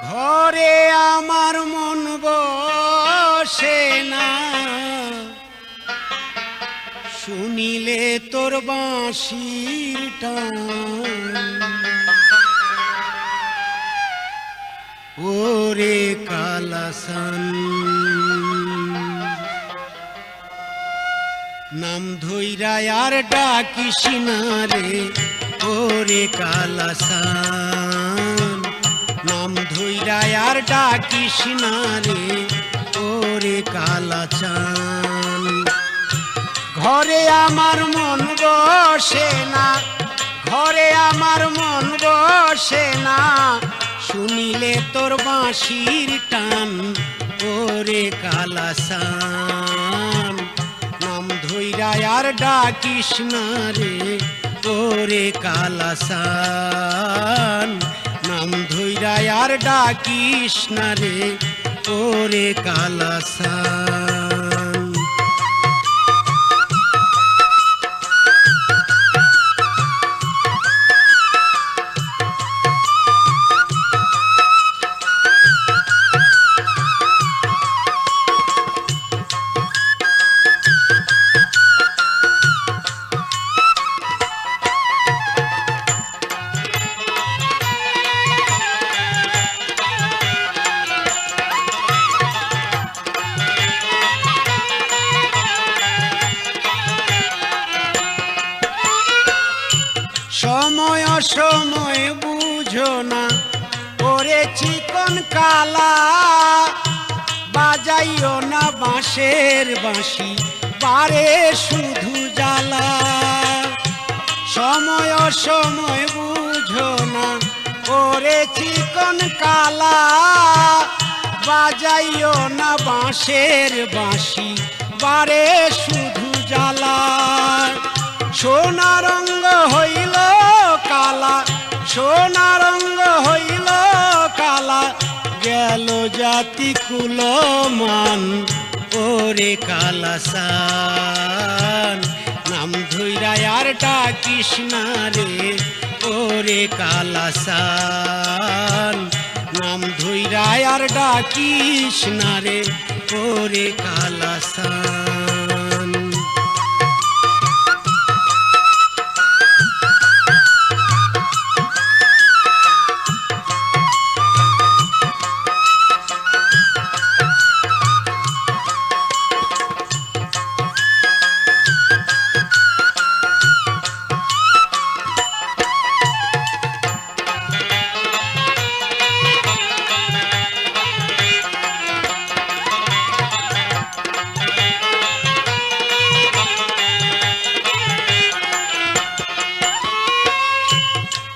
ঘরে আমার মন বসে না, শুনিলে তোর বাঁশির টান। ওরে কালাসান, নাম ধইরা আর ডাকিস না রে। ওরে কালাসান, নাম ধইরা আর ডাকিস না রে। ওরে কালাচান, ঘরে আমার মন বসে না, ঘরে আমার মন বসে না, শুনিলে তোর বাঁশির টান। ওরে কালাসান, নাম ধইরা আর ডাকিস না রে। ওরে কালাসান, নাম ধইরা আর ডাকিস না রে। ওরে কালাসান, সময় অসময় বুঝো না ওরে চিকন কালা, বাজাইও না বাঁশের বাঁশি বারে শুধু জ্বালা। সময় অসময় বুঝো না ওরে চিকন কালা, বাজাইও না বাঁশের বাঁশি বারে শুধু জ্বালা। সোনা রঙ্গ হইল কালা, সোনা রঙ্গ হইল কালা, গেল জাতি কুলমান। ওরে কালাসান, নাম ধইরা আর ডাকিস না রে। ওরে কালাসান, নাম ধইরা আর ডাকিস না রে। ওরে কালাসান,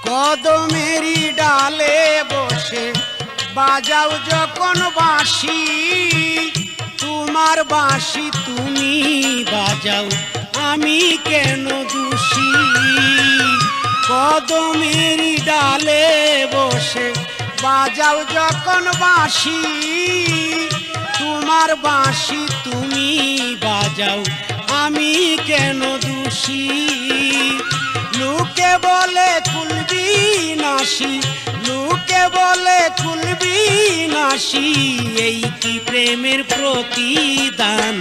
কদমেরি ডালে বসে বাজাও যখন বাঁশি, তোমার বাঁশি তুমি বাজাও আমি কেন দোষী। কদমেরি ডালে বসে বাজাও যখন বাঁশি, তোমার বাঁশি তুমি বাজাও আমি কেন দোষী। লোকে বলে কুলবি নাসি, লোকে বলে কুলবি নাসি, এই কি প্রেমের প্রতিদান।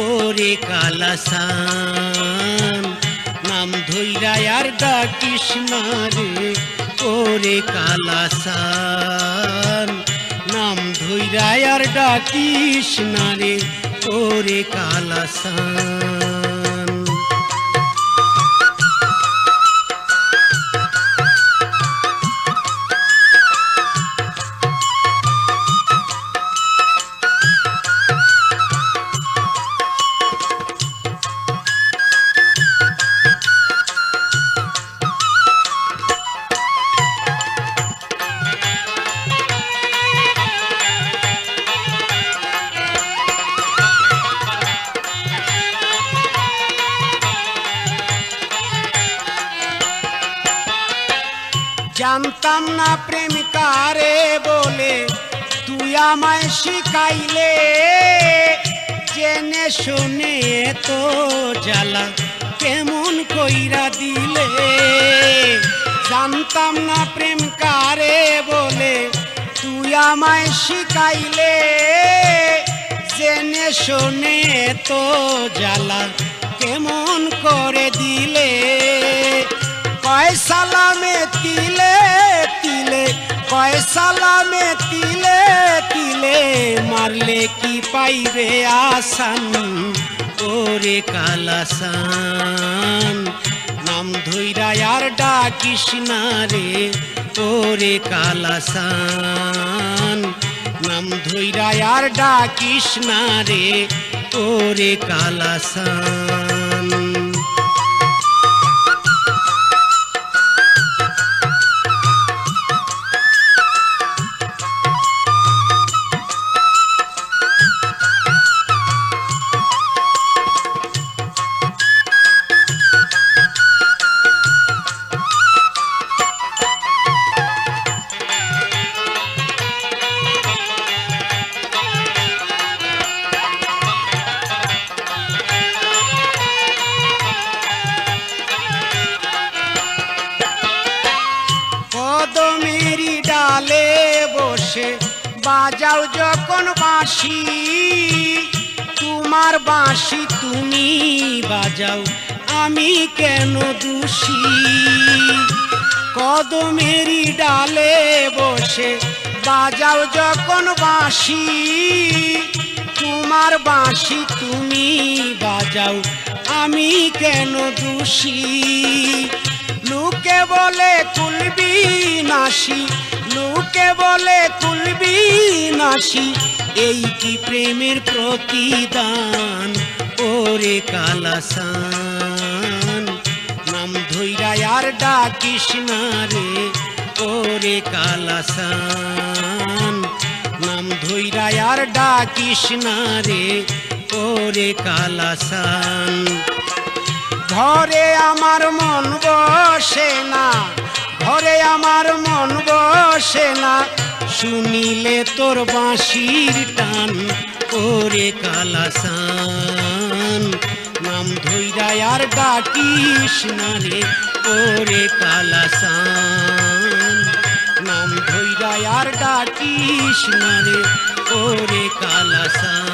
ওরে কালাসান, নাম ধইরা আর ডাকিস না রে। ওরে কালাসান, নাম ধইরা আর ডাকিস না রে। ওরে কালাসান, জানতাম না প্রেম কারে বলে, তুই আমায় শিখাইলে। জেনে শুনে তো জ্বালা কেমন কইরা দিলে। জানতাম না প্রেম কারে বলে, তুই আমায় শিখাইলে। জেনে শুনে তো জ্বালা কেমন করে দিলে। কয় সালামে তিলে তিলে, কয় সালামে তিলে তিলে, মারলে কি পাইবে আসান ওরে কালাসান। নাম ধইরা আর ডাকিস না রে ওরে কালাসান। নাম ধইরা আর ডাকিস না রে ওরে কালাসান। কদমেরই ডালে বসে বাজাও যখন বাঁশি, তোমার বাঁশি তুমি বাজাও আমি কেন দোষী। কদমেরই ডালে বসে বাজাও যখন বাঁশি, তোমার বাঁশি তুমি বাজাও আমি কেন দোষী। লোকে বলে কুলবি নাসি, লোকে বলে কুলবি নাসি, এই কি প্রেমের প্রতিদান ওরে কালাসান। নাম ধইরা আর ডাকিস না রে ওরে কালাসান। নাম ধইরা আর ডাকিস না রে ওরে কালাসান। ঘরে আমার মন বসে না, ঘরে আমার মন বসে না, শুনিলে তোর বাঁশির টান ওরে কালাসান। নাম ধইরা আর ডাকিস না রে ওরে কালাসান। নাম ধইরা আর ডাকিস না রে ওরে কালাসান।